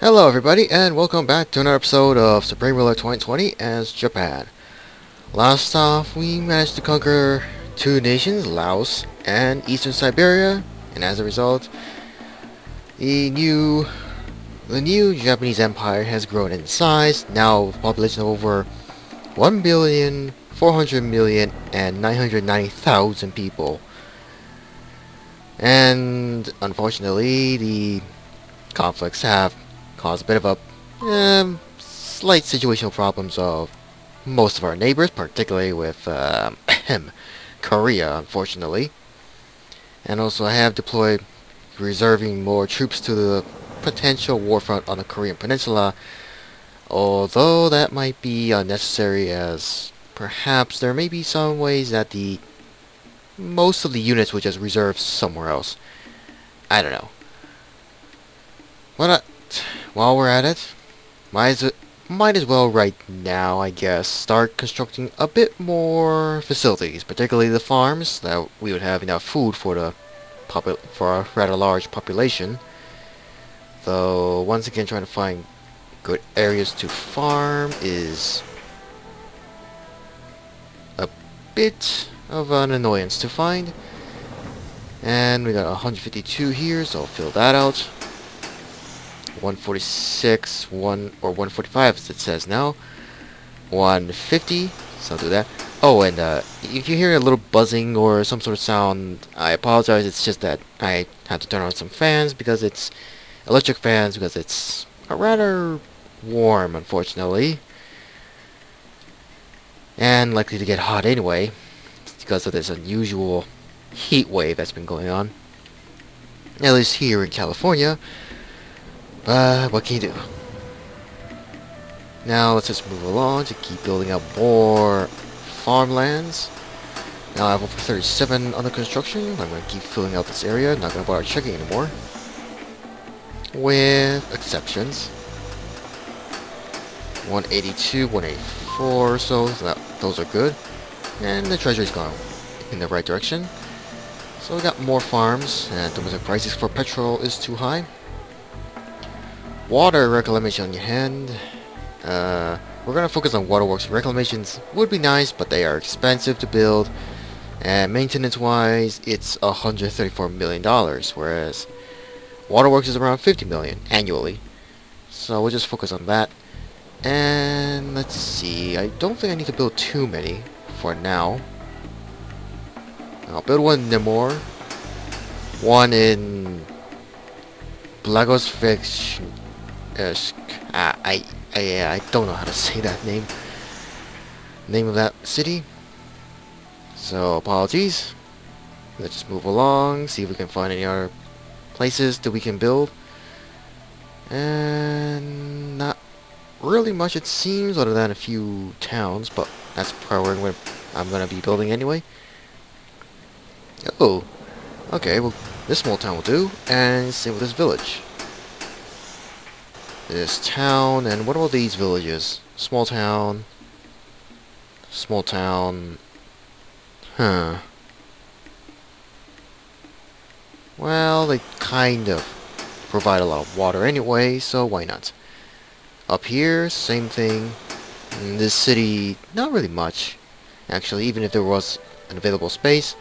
Hello everybody, and welcome back to another episode of Supreme Ruler 2020 as Japan. Last off, we managed to conquer two nations, Laos and Eastern Siberia, and as a result, the new Japanese Empire has grown in size, now with a population of over 1,400,000,000 and 990,000 people. And unfortunately, the conflicts have caused a bit of a slight situational problems of most of our neighbors, particularly with Korea, unfortunately. And also I have deployed reserving more troops to the potential war front on the Korean Peninsula, although that might be unnecessary, as perhaps there may be some ways that most of the units would just reserve somewhere else. I don't know. While we're at it, might as well right now, I guess, start constructing a bit more facilities, particularly the farms, that we would have enough food for a rather large population. Though, once again, trying to find good areas to farm is a bit of an annoyance to find. And we got 152 here, so I'll fill that out. 146, 145 as it says now. 150, so I'll do that. Oh, and if you hear a little buzzing or some sort of sound, I apologize. It's just that I have to turn on some fans because it's electric fans, because it's rather warm, unfortunately, and likely to get hot anyway because of this unusual heat wave that's been going on, at least here in California. But what can you do? Now let's just move along to keep building up more farmlands. Now I have over 37 under construction. I'm going to keep filling out this area. Not going to bother checking anymore, with exceptions. 182, 184, so those are good. And the treasury's gone in the right direction. So we got more farms, and the prices for petrol is too high. Water reclamation on your hand. We're gonna focus on waterworks. Reclamations would be nice, but they are expensive to build, and maintenance-wise, it's $134 million, whereas waterworks is around $50 million annually. So we'll just focus on that. And let's see. I don't think I need to build too many for now. I'll build one in Nemor, one in Blagosvik. I don't know how to say that name of that city, so apologies. Let's just move along, see if we can find any other places that we can build. And not really much, it seems, other than a few towns, but that's probably where I'm going to be building anyway. Oh, okay, well, this small town will do, and same with this village. This town, and what are all these villages? Small town. Small town. Huh. Well, they kind of provide a lot of water anyway, so why not? Up here, same thing. In this city, not really much, actually, even if there was an available space.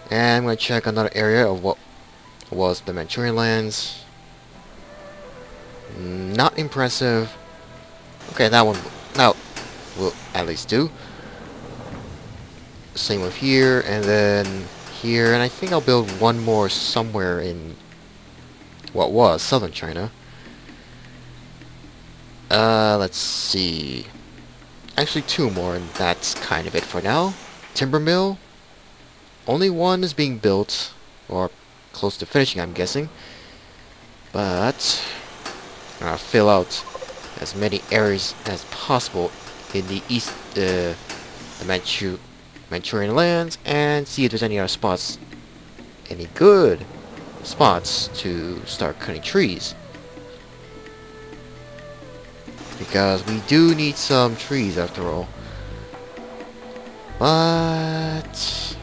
And I'm going to check another area of what was the Manchurian lands. Not impressive. Okay, that one will at least do. Same with here, and then here, and I think I'll build one more somewhere in what was southern China. Let's see. Actually, two more, and that's kind of it for now. Timber mill. Only one is being built, or close to finishing, I'm guessing. But fill out as many areas as possible in the east, the Manchurian lands, and see if there's any other spots, any good spots to start cutting trees. Because we do need some trees after all. But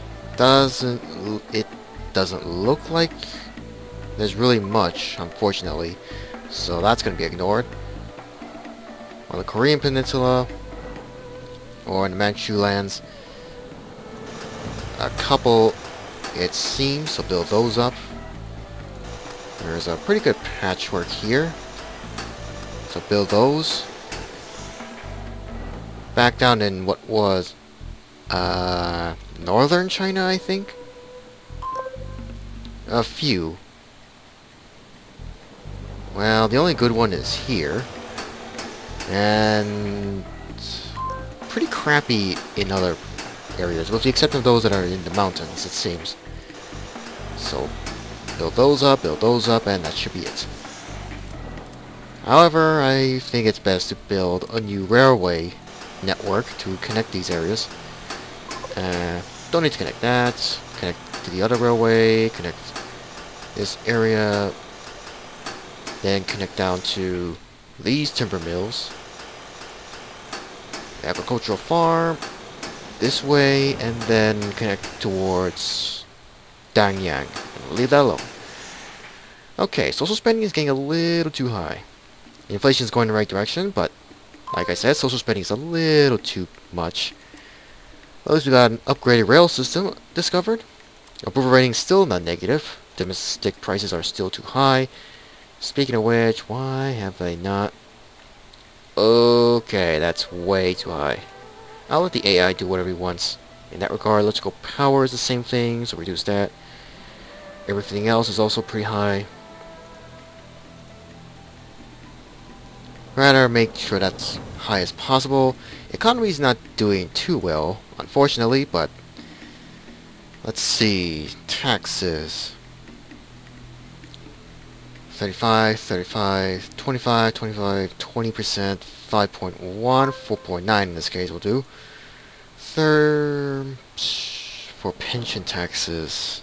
it doesn't look like there's really much, unfortunately. So that's going to be ignored. On the Korean Peninsula, or in the Manchu lands, a couple, it seems, so build those up. There's a pretty good patchwork here, so build those. Back down in what was northern China, I think. A few. Well, the only good one is here, and pretty crappy in other areas, with the exception of those that are in the mountains, it seems. So, build those up, and that should be it. However, I think it's best to build a new railway network to connect these areas. Don't need to connect that. Connect to the other railway, connect this area, then connect down to these timber mills. Agricultural farm this way, and then connect towards Dangyang. Leave that alone. Okay, social spending is getting a little too high. Inflation is going in the right direction, but like I said, social spending is a little too much. At least we got an upgraded rail system discovered. Approval rating is still not negative. Domestic prices are still too high. Speaking of which, why have they not... Okay, that's way too high. I'll let the AI do whatever he wants. In that regard, electrical power is the same thing, so reduce that. Everything else is also pretty high. Rather make sure that's high as possible. Economy's not doing too well, unfortunately, but let's see. Taxes. 35, 35, 25, 25, 20%, 5.1, 4.9 in this case will do. Third, for pension taxes,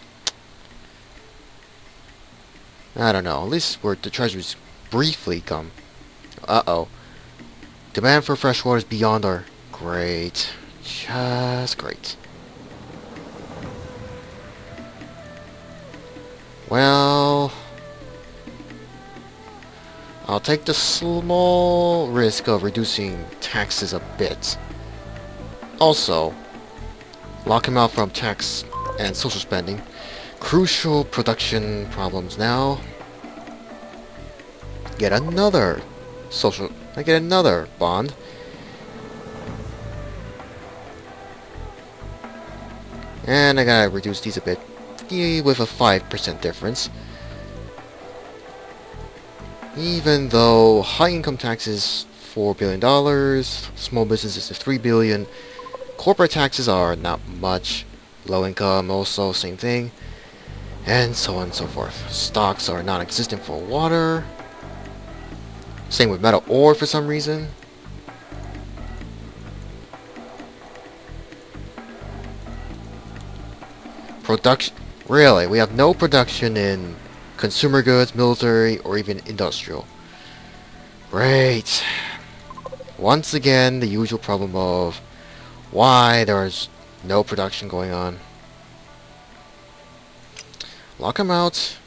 I don't know. At least where the treasuries briefly come. Uh-oh. Demand for fresh water is beyond our... Great. Just great. Well... I'll take the small risk of reducing taxes a bit. Also, lock him out from tax and social spending. Crucial production problems now. Get another social... I get another bond. And I gotta reduce these a bit. With a 5% difference. Even though high income taxes $4 billion, small businesses is $3 billion, corporate taxes are not much, low income also same thing, and so on and so forth. Stocks are non-existent for water. Same with metal ore for some reason. Production, really, we have no production in consumer goods, military, or even industrial. Great. Once again, the usual problem of why there's no production going on. Lock them out.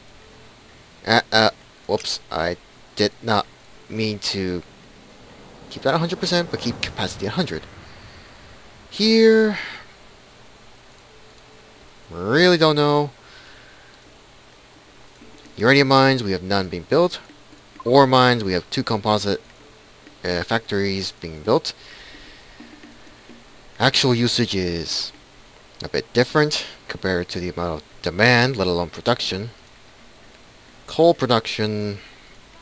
Whoops, I did not mean to keep that 100%, but keep capacity 100. Here, really don't know. Uranium mines, we have none being built. Ore mines, we have 2 composite factories being built. Actual usage is a bit different compared to the amount of demand, let alone production. Coal production,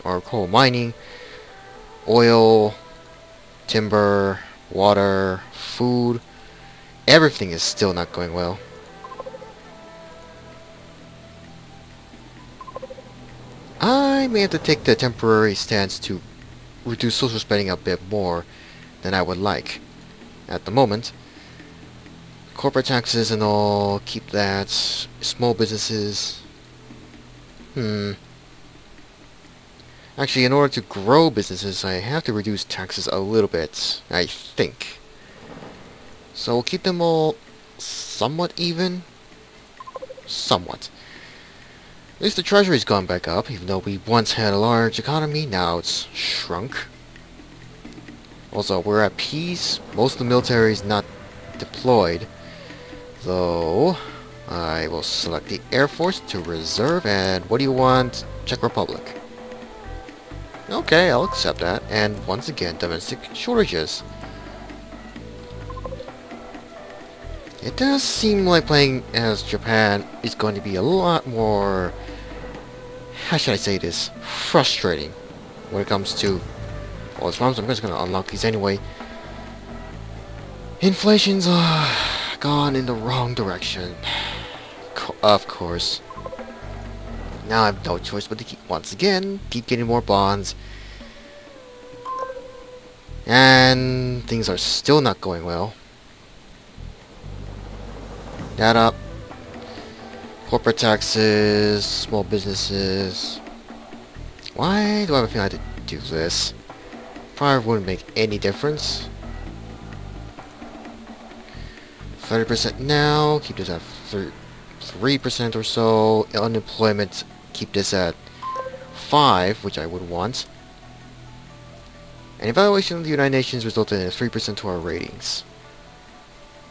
or coal mining, oil, timber, water, food, everything is still not going well. I may have to take the temporary stance to reduce social spending a bit more than I would like at the moment. Corporate taxes and all, keep that. Small businesses. Actually, in order to grow businesses, I have to reduce taxes a little bit, I think. So we'll keep them all somewhat even. Somewhat. At least the treasury's gone back up, even though we once had a large economy, now it's shrunk. Also, we're at peace. Most of the military is not deployed. Though, I will select the Air Force to reserve, and what do you want? Czech Republic. Okay, I'll accept that. And once again, domestic shortages. It does seem like playing as Japan is going to be a lot more, how should I say this, frustrating when it comes to all these problems. I'm just going to unlock these anyway. Inflation's gone in the wrong direction. Of course. Now I have no choice but to keep, once again, keep getting more bonds. And things are still not going well. That up. Corporate taxes, small businesses. Why do I have a feeling I have to do this? Probably wouldn't make any difference. 30% now, keep this at 3% or so. Unemployment, keep this at 5, which I would want. An evaluation of the United Nations resulted in a 3% to our ratings.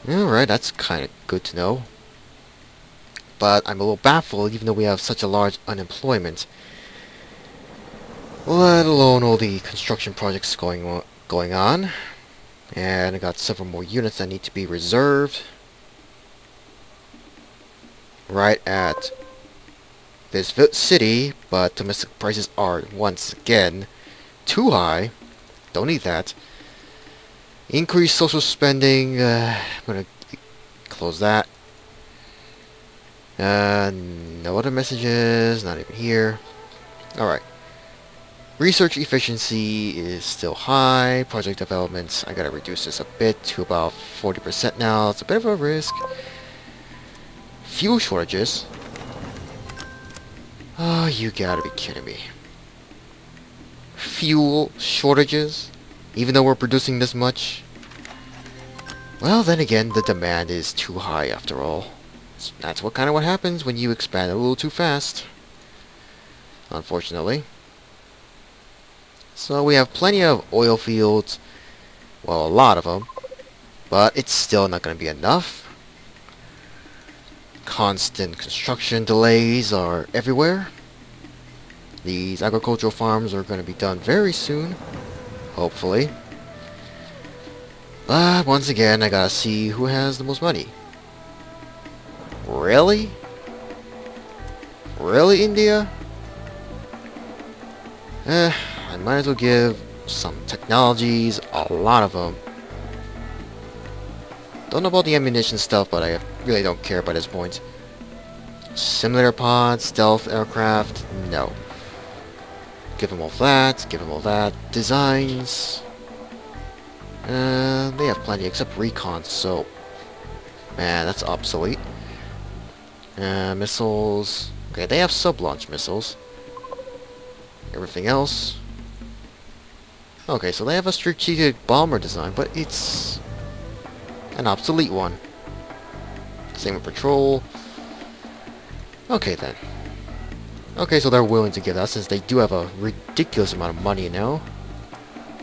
Alright, that's kind of good to know. But I'm a little baffled, even though we have such a large unemployment. Let alone all the construction projects going on. And I got several more units that need to be reserved. Right at this city, but domestic prices are once again too high. Don't need that. Increase social spending. I'm gonna close that. No other messages. Not even here. Alright. Research efficiency is still high. Project development, I gotta reduce this a bit to about 40% now. It's a bit of a risk. Fuel shortages. Oh, you gotta be kidding me. Fuel shortages? Even though we're producing this much? Well, then again, the demand is too high after all. That's what happens when you expand a little too fast. Unfortunately. So we have plenty of oil fields. Well, a lot of them. But it's still not going to be enough. Constant construction delays are everywhere. These agricultural farms are going to be done very soon. Hopefully. But once again, I gotta see who has the most money. Really? Really, India? I might as well give some technologies, a lot of them. Don't know about the ammunition stuff, but I really don't care by this point. Simulator pods, stealth aircraft, no. Give them all that, give them all that. Designs. They have plenty except recon, so... Man, that's obsolete. Missiles. Okay, they have sub-launch missiles. Everything else. Okay, so they have a strategic bomber design, but it's an obsolete one. Same with patrol. Okay then. Okay, so they're willing to give that since they do have a ridiculous amount of money now.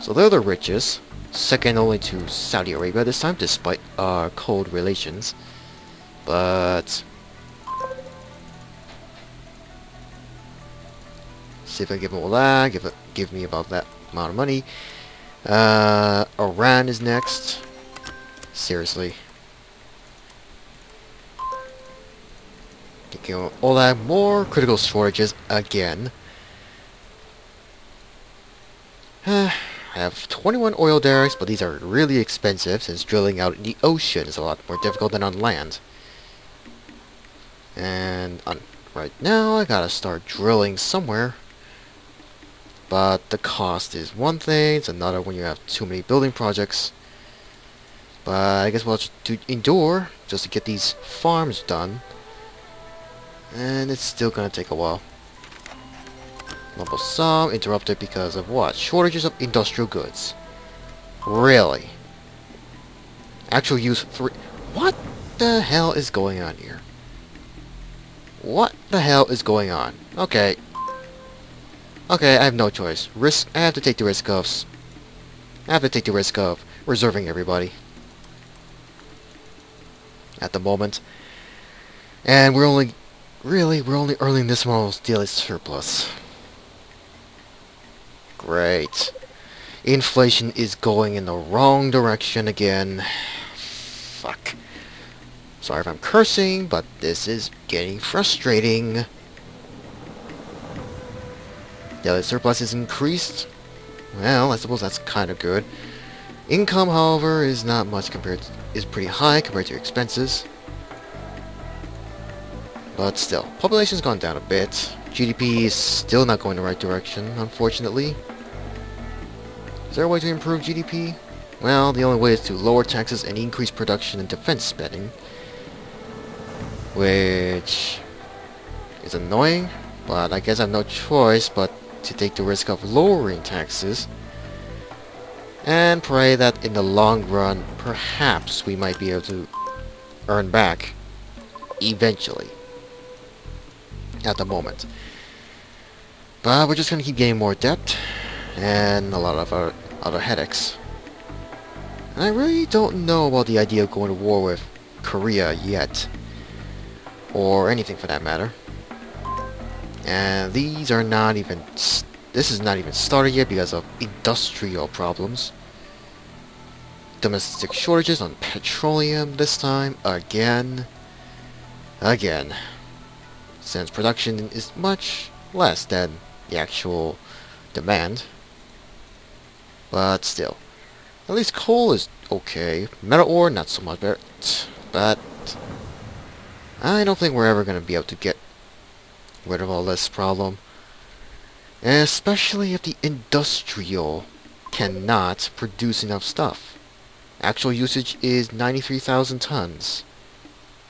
So they're the richest. Second only to Saudi Arabia this time, despite our cold relations. But... see if I give them all that. Give me about that amount of money. Iran is next. Seriously. All that more critical shortages again. I have 21 oil derricks, but these are really expensive since drilling out in the ocean is a lot more difficult than on land. And right now I gotta start drilling somewhere. But the cost is one thing, it's another when you have too many building projects. But I guess we'll have to endure just to get these farms done. And it's still gonna take a while. Lump sum interrupted because of what? Shortages of industrial goods. Really? Actual use 3. What the hell is going on here? What the hell is going on? Okay. Okay, I have no choice. I have to take the risk of... I have to take the risk of reserving everybody. At the moment. And we're only... Really, we're only earning this model's daily surplus. Great. Inflation is going in the wrong direction again. Fuck. Sorry if I'm cursing, but this is getting frustrating. Daily surplus is increased. Well, I suppose that's kind of good. Income, however, is not much is pretty high compared to expenses. But still, population's gone down a bit. GDP is still not going the right direction, unfortunately. Is there a way to improve GDP? Well, the only way is to lower taxes and increase production and defense spending. Which is annoying, but I guess I have no choice but to take the risk of lowering taxes and pray that in the long run, perhaps we might be able to earn back eventually. At the moment. But we're just gonna keep getting more debt and a lot of other headaches. And I really don't know about the idea of going to war with Korea yet. Or anything for that matter. And these are not even... This is not even started yet because of industrial problems. Domestic shortages on petroleum this time. Again. Since production is much less than the actual demand. But still. At least coal is okay. Metal ore, not so much better. But I don't think we're ever going to be able to get rid of all this problem. Especially if the industrial cannot produce enough stuff. Actual usage is 93,000 tons.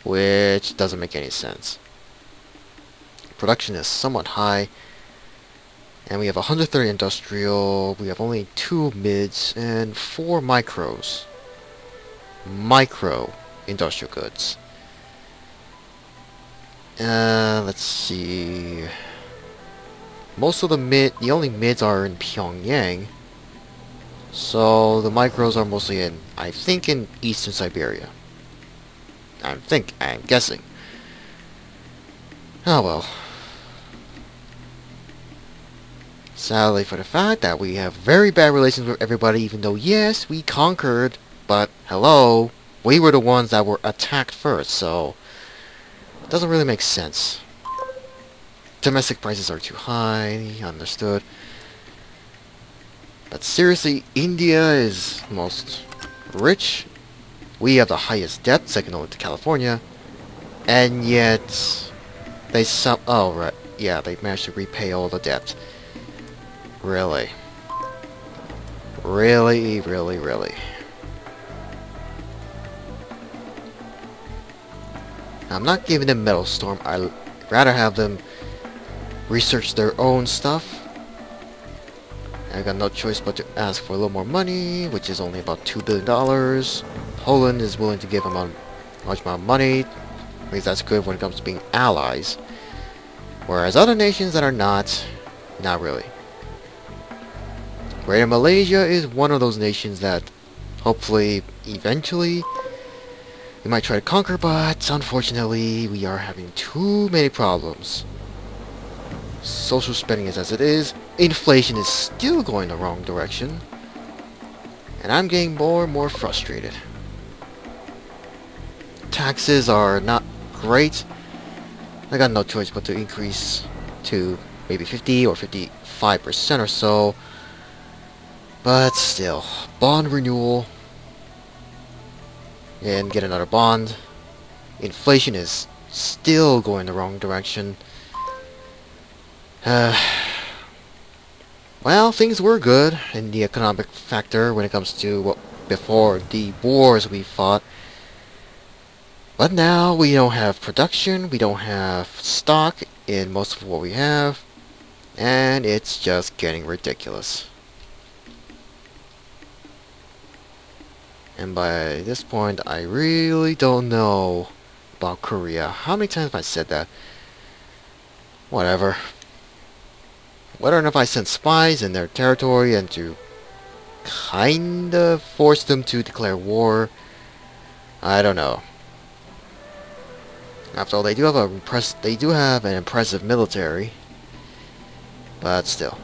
Which doesn't make any sense. Production is somewhat high. And we have 130 industrial, we have only 2 mids, and 4 micros. Micro industrial goods. Let's see. Most of the only mids are in Pyongyang. So the micros are mostly I think in eastern Siberia. I'm guessing. Oh well. Sadly for the fact that we have very bad relations with everybody, even though yes, we conquered, but hello, we were the ones that were attacked first, so it doesn't really make sense. Domestic prices are too high, understood. But seriously, India is most rich. We have the highest debt, second only to California. And yet, they they managed to repay all the debt. Really? Really, really, really. I'm not giving them Metal Storm. I'd rather have them research their own stuff. I got no choice but to ask for a little more money, which is only about $2 billion. Poland is willing to give them a large amount of money, because that's good when it comes to being allies. Whereas other nations that are not really. Greater Malaysia is one of those nations that hopefully, eventually, we might try to conquer, but unfortunately, we are having too many problems. Social spending is as it is. Inflation is still going the wrong direction. And I'm getting more and more frustrated. Taxes are not great. I got no choice but to increase to maybe 50 or 55% or so. But still, bond renewal. And get another bond. Inflation is still going the wrong direction. Well, things were good in the economic factor when it comes to before the wars we fought. But now we don't have production, we don't have stock in most of what we have, and it's just getting ridiculous. And by this point, I really don't know about Korea. How many times have I said that? Whatever. Whether or not I send spies in their territory and to kinda force them to declare war, I don't know. After all, they do have an impressive military, but still.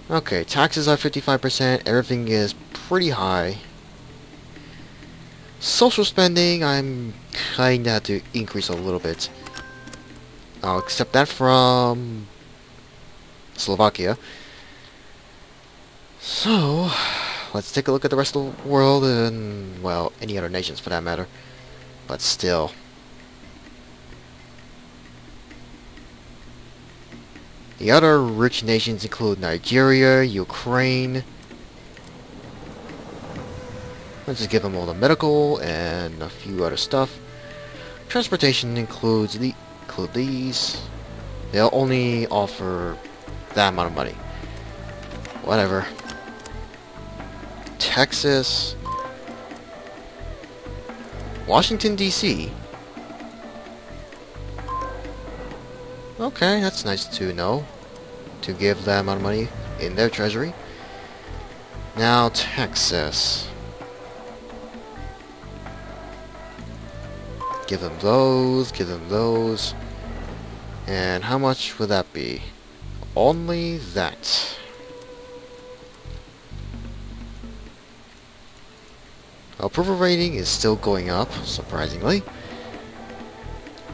Okay, taxes are 55%. Everything is pretty high. Social spending, I'm kinda have to increase a little bit. I'll accept that from Slovakia. So, let's take a look at the rest of the world and, well, any other nations for that matter. But still. The other rich nations include Nigeria, Ukraine. Let's just give them all the medical and a few other stuff. Transportation includes these. They'll only offer that amount of money. Whatever. Texas. Washington, D.C. Okay, that's nice to know. To give that amount of money in their treasury. Now, Texas. Give them those, give them those. And how much would that be? Only that. Approval rating is still going up, surprisingly.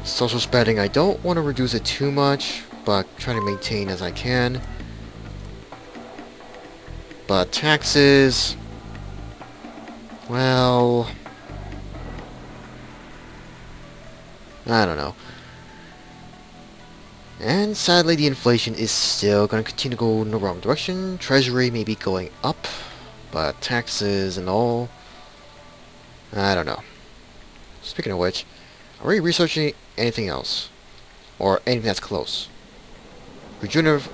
Social spending, I don't want to reduce it too much, but try to maintain as I can. But taxes, well, I don't know. And sadly, the inflation is still going to continue to go in the wrong direction. Treasury may be going up, but taxes and all, I don't know. Speaking of which, are we researching anything else? Or anything that's close? Regenerative.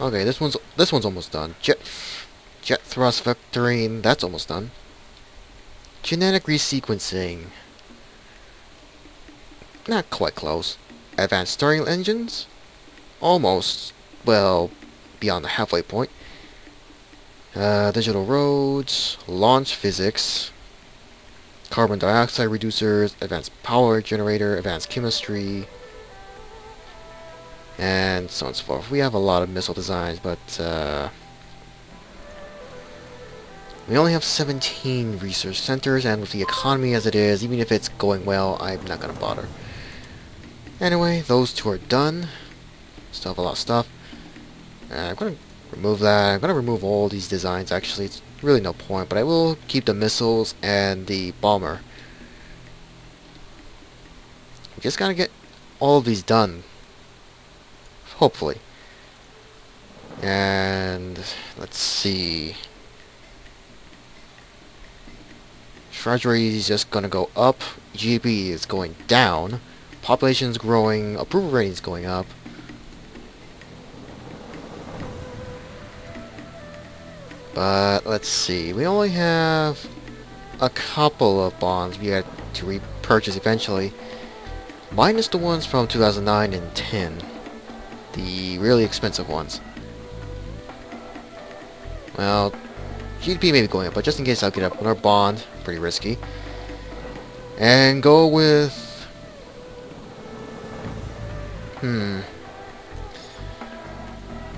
Okay, this one's almost done. Jet thrust vectoring, that's almost done. Genetic resequencing. Not quite close. Advanced steering engines? Almost. Well, beyond the halfway point. Digital roads, launch physics, carbon dioxide reducers, advanced power generator, advanced chemistry, and so on and so forth. We have a lot of missile designs, but we only have 17 research centers, and with the economy as it is, even if it's going well, I'm not going to bother. Anyway, those two are done. Still have a lot of stuff. I'm going to remove that. I'm going to remove all these designs, actually. It's really no point, but I will keep the missiles and the bomber. We just got to get all of these done. Hopefully. And let's see. Treasury is just going to go up. GDP is going down. Population is growing. Approval rating is going up. But let's see. We only have a couple of bonds we had to repurchase eventually. Minus the ones from 2009 and 10. The really expensive ones. Well, GDP may be going up, but just in case I'll get up another bond. Pretty risky. And go with...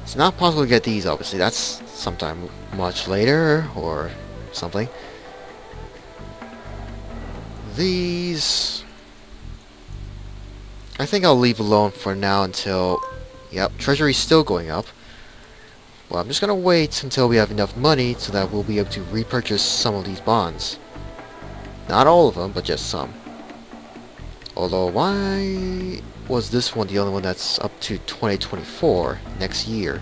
It's not possible to get these, obviously. That's sometime much later, or something. These... I think I'll leave alone for now until... Yep, Treasury's still going up. Well, I'm just gonna wait until we have enough money so that we'll be able to repurchase some of these bonds. Not all of them, but just some. Although, why was this one the only one that's up to 2024, next year?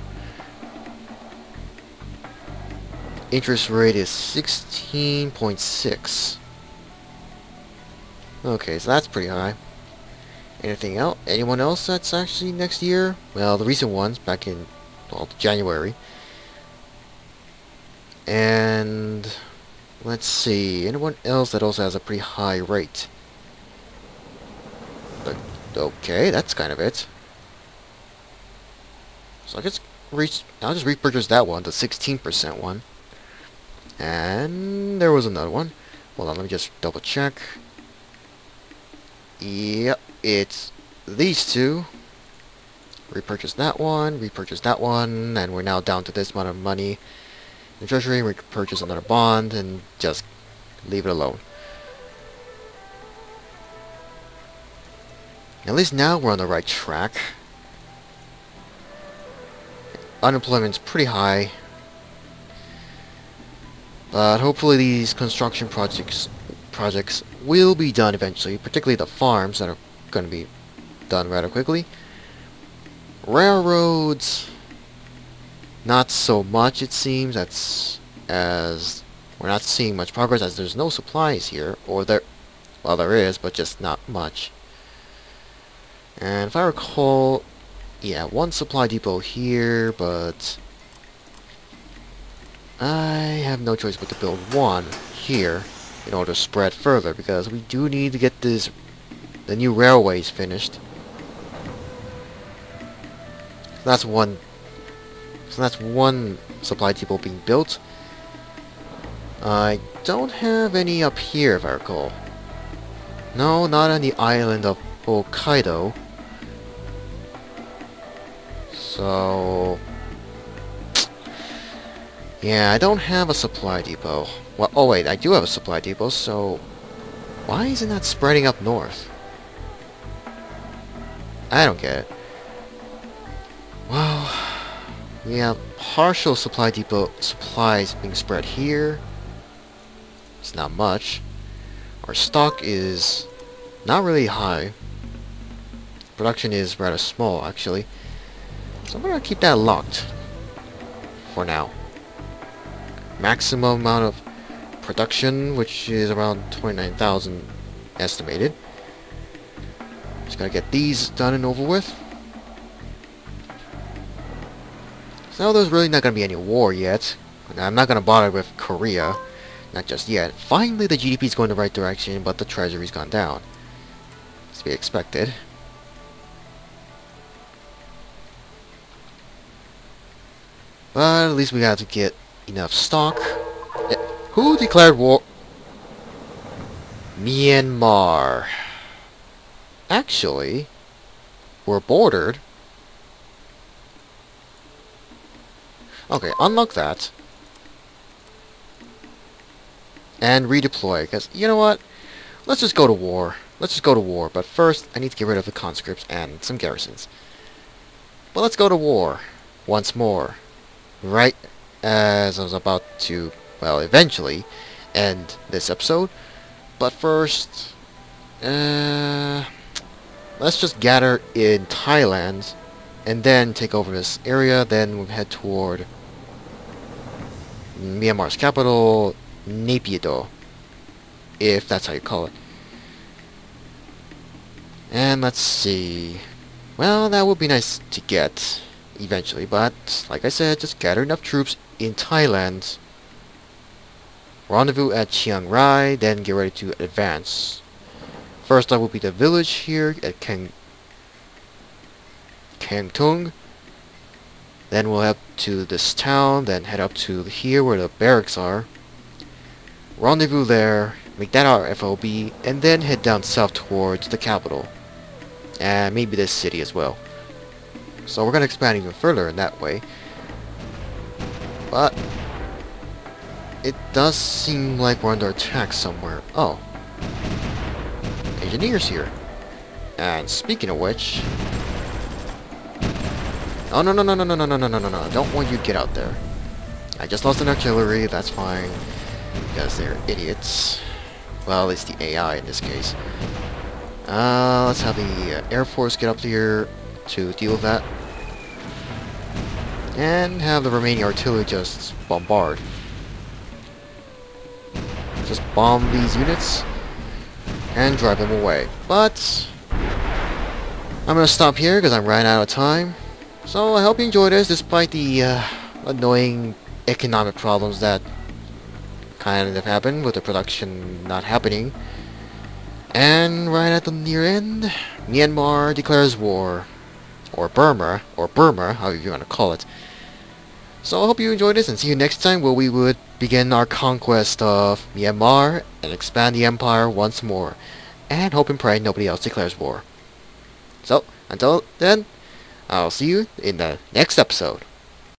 Interest rate is 16.6. Okay, so that's pretty high. Anything else? Anyone else that's actually next year? Well, the recent ones back in, well, January. And let's see, anyone else that also has a pretty high rate? But, okay, that's kind of it. So I'll just repurchase that one, the 16% one. And there was another one. Hold on, let me just double check. Yep, it's these two. Repurchase that one, and we're now down to this amount of money in the treasury. We can purchase another bond and just leave it alone. At least now we're on the right track. Unemployment's pretty high. But hopefully these construction projects will be done eventually, particularly the farms that are going to be done rather quickly. Railroads, not so much it seems, as we're not seeing much progress as there's no supplies here, or there is, but just not much. And if I recall, yeah, one supply depot here, but I have no choice but to build one here in order to spread further, because we do need to get the new railways finished. So that's one supply depot being built. I don't have any up here, if I recall. No, not on the island of Hokkaido. So yeah, I don't have a supply depot. Well, oh wait, I do have a supply depot, so why isn't that spreading up north? I don't get it. Well, we have partial supply depot supplies being spread here. It's not much. Our stock is not really high. Production is rather small, actually. So I'm gonna keep that locked for now. Maximum amount of production, which is around 29,000 estimated. Just gotta get these done and over with. So there's really not gonna be any war yet. I'm not gonna bother with Korea, not just yet. Finally, the GDP is going the right direction, but the treasury's gone down. It's to be expected. But at least we have to get enough stock. Who declared war? Myanmar. Actually, we're bordered. Okay, unlock that. And redeploy, because, you know what? Let's just go to war. But first, I need to get rid of the conscripts and some garrisons. But let's go to war. Once more. Right as I was about to, well, eventually end this episode. But first, let's just gather in Thailand and then take over this area. Then we'll head toward Myanmar's capital, Naypyidaw, if that's how you call it. And let's see. Well, that would be nice to get eventually, but like I said, just gather enough troops in Thailand. Rendezvous at Chiang Rai, then get ready to advance. First up will be the village here at Kang Tung. Then we'll head to this town, then head up to here where the barracks are. Rendezvous there, make that our FOB, and then head down south towards the capital. And maybe this city as well. So we're going to expand even further in that way. But it does seem like we're under attack somewhere. Oh. Engineers here. And speaking of which... Oh, no. Don't want you to get out there. I just lost an artillery, that's fine. Because they're idiots. Well, at least the AI in this case. Let's have the Air Force get up here to deal with that. And have the remaining artillery just bombard. Just bomb these units and drive them away. But I'm going to stop here because I'm running out of time. So I hope you enjoyed this despite the annoying economic problems that kind of happened with the production not happening. And right at the near end, Myanmar declares war. Or Burma, however you want to call it. So I hope you enjoyed this, and see you next time where we would begin our conquest of Myanmar and expand the empire once more. And hope and pray nobody else declares war. So, until then, I'll see you in the next episode.